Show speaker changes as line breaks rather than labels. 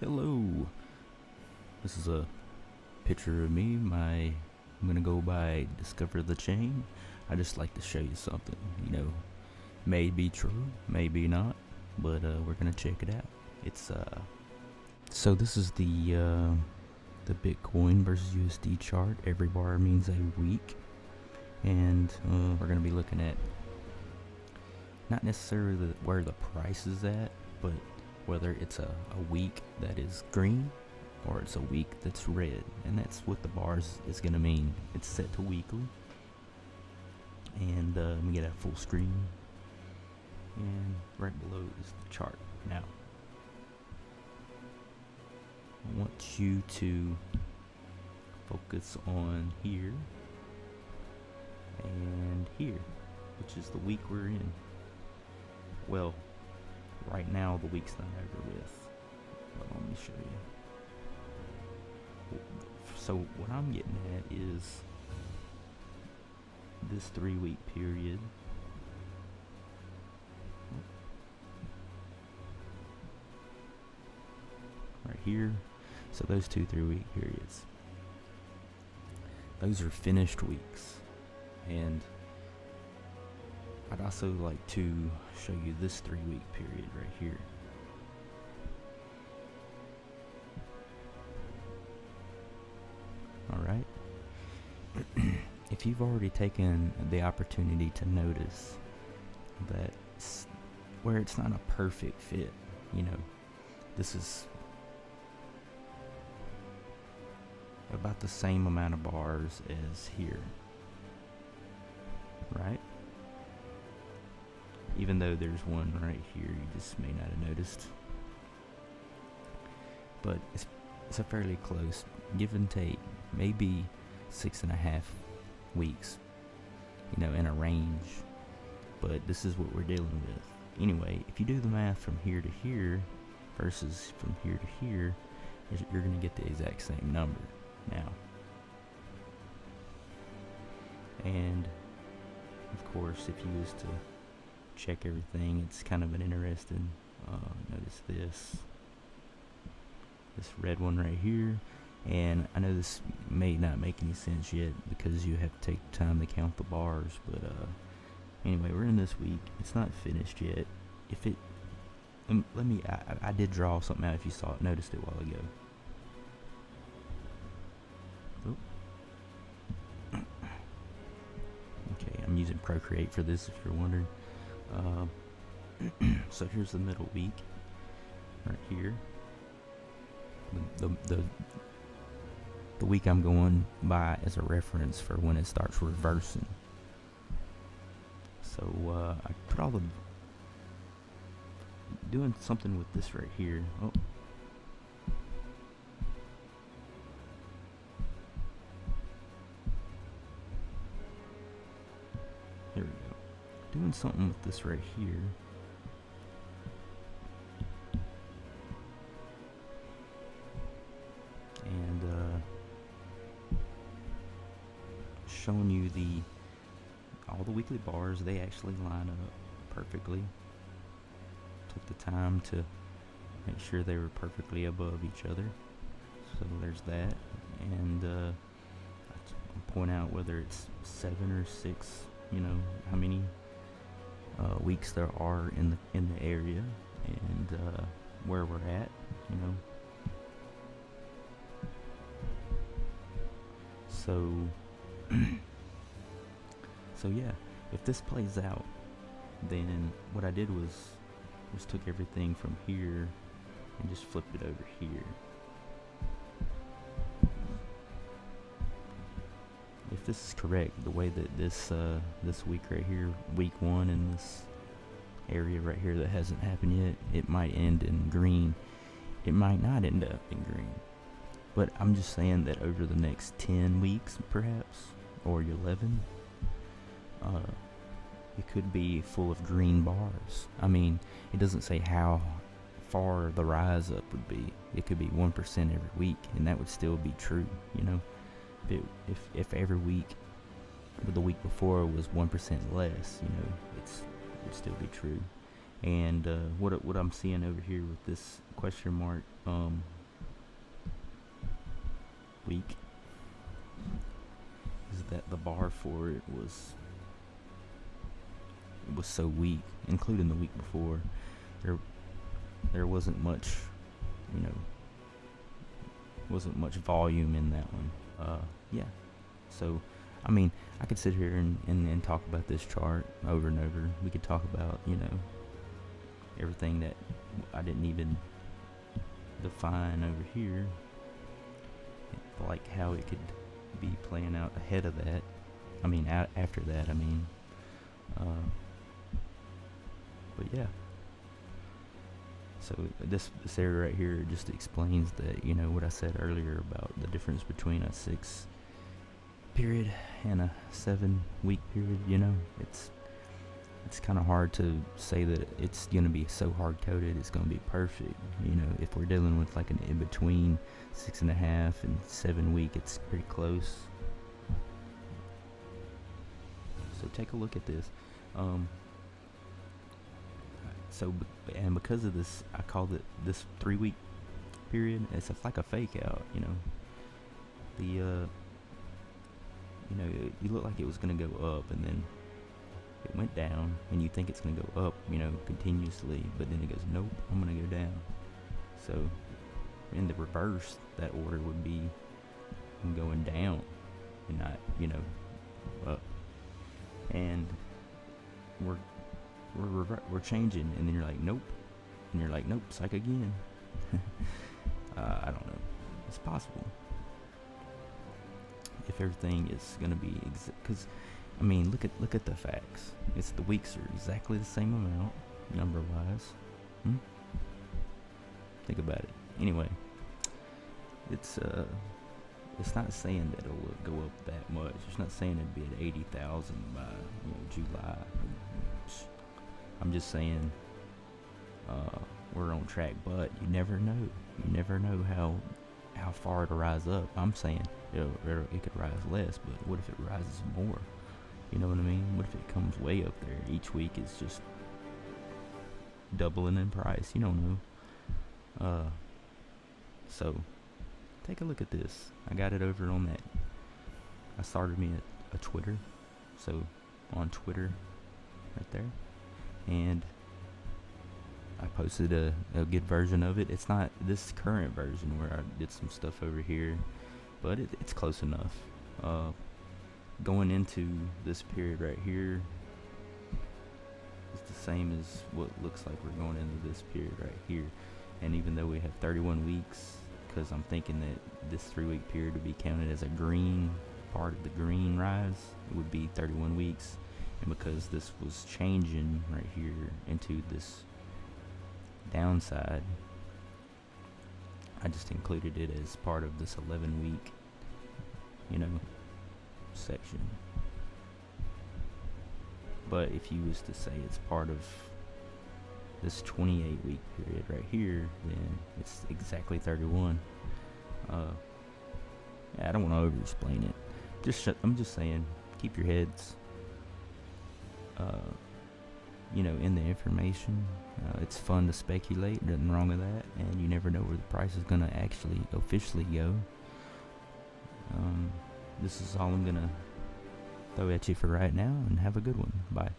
Hello. This is a picture of me. I'm gonna go by DiscoverTheChain. I just like to show you something. May be true, maybe not, but we're gonna check it out. It's so this is the Bitcoin versus USD chart. Every bar means a week, and we're gonna be looking at not necessarily where the price is at, but whether it's a week that is green or it's a week that's red, and that's what the bars is going to mean. It's set to weekly, and let me get a full screen, and right below is the chart. Now I want you to focus on here and here, which is the week we're in. Well, right now the week's not over with, but let me show you. So what I'm getting at is this 3-week period. Right here. So those 2 3-week periods, those are finished weeks. And I'd also like to show you this 3-week period right here. Alright. If you've already taken the opportunity to notice that where it's not a perfect fit, this is about the same amount of bars as here, right? Even though there's one right here you just may not have noticed, but it's a fairly close, give and take, maybe 6.5 weeks, in a range. But this is what we're dealing with. Anyway, if you do the math from here to here versus from here to here, you're going to get the exact same number now. And of course, if you was to check everything, it's kind of an interesting, notice this red one right here. And I know this may not make any sense yet because you have to take time to count the bars, but anyway, we're in this week. It's not finished yet. If it I did draw something out. If you saw it, noticed it a while ago. Okay, I'm using Procreate for this, if you're wondering. So here's the middle week right here. The week I'm going by as a reference for when it starts reversing. So I put all the doing something with this right here. Oh. Here we go. Doing something with this right here. And showing you all the weekly bars. They actually line up perfectly. Took the time to make sure they were perfectly above each other. So there's that. And I point out whether it's 7 or 6, how many weeks there are in the area, and where we're at, So so yeah, if this plays out, then what I did was just took everything from here and just flipped it over here. If this is correct, the way that this week right here, week 1 in this area right here that hasn't happened yet, it might end in green. It might not end up in green. But I'm just saying that over the next 10 weeks, perhaps, or 11, it could be full of green bars. I mean, it doesn't say how far the rise up would be. It could be 1% every week, and that would still be true, If every week, the week before was 1% less, it would still be true. And what I'm seeing over here with this question mark, week is that the bar for it was so weak, including the week before. There wasn't much, wasn't much volume in that one. Yeah. So, I mean, I could sit here and talk about this chart over and over. We could talk about, everything that I didn't even define over here, like how it could be playing out ahead of that. I mean, after that. But yeah. So this area right here just explains that, what I said earlier about the difference between a 6 period and a 7 week period. It's kind of hard to say that it's gonna be so hard coded it's gonna be perfect. If we're dealing with like an in between 6.5 and 7 week, it's pretty close. So take a look at this. And because of this, I called it this 3 week period. It's like a fake out. You look like it was gonna go up, and then it went down, and you think it's gonna go up, continuously, but then it goes, nope, I'm gonna go down. So in the reverse, that order would be going down and not, up. And we're changing, and then you're like, nope, and you're like, nope, psych again. I don't know. It's possible if everything is gonna be because look at the facts. It's the weeks are exactly the same amount number wise. Think about it. Anyway, it's not saying that it'll go up that much. It's not saying it'd be at 80,000 by July. I'm just saying we're on track, but you never know. You never know how far it'll rise up. I'm saying it could rise less, but what if it rises more? You know what I mean? What if it comes way up there? Each week is just doubling in price. You don't know. So take a look at this. I got it over on that. I started me a Twitter, so on Twitter, right there. And I posted a good version of it. It's not this current version where I did some stuff over here, but it's close enough. Going into this period right here is the same as what looks like we're going into this period right here. And even though we have 31 weeks, because I'm thinking that this 3 week period would be counted as a green part of the green rise, it would be 31 weeks. And because this was changing right here into this downside, I just included it as part of this 11 week, section. But if you was to say it's part of this 28 week period right here, then it's exactly 31. I don't want to over explain it. I'm just saying, keep your heads in the information. It's fun to speculate, nothing wrong with that, and you never know where the price is going to actually officially go. This is all I'm going to throw at you for right now, and have a good one. Bye.